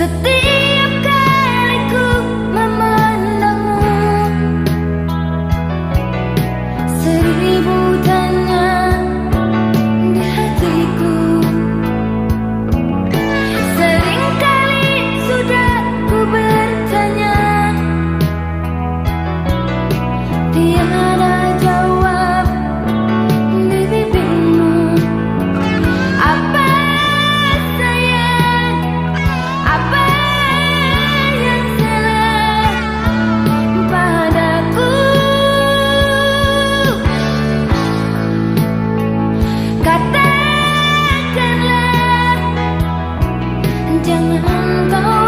Setiap kali ku memandangmu, seribu tanya di hatiku. Seringkali sudah ku bertanya, tiada jawab di bibirmu. Apa sayang, apa yang salah padaku? Katakanlah, jangan kau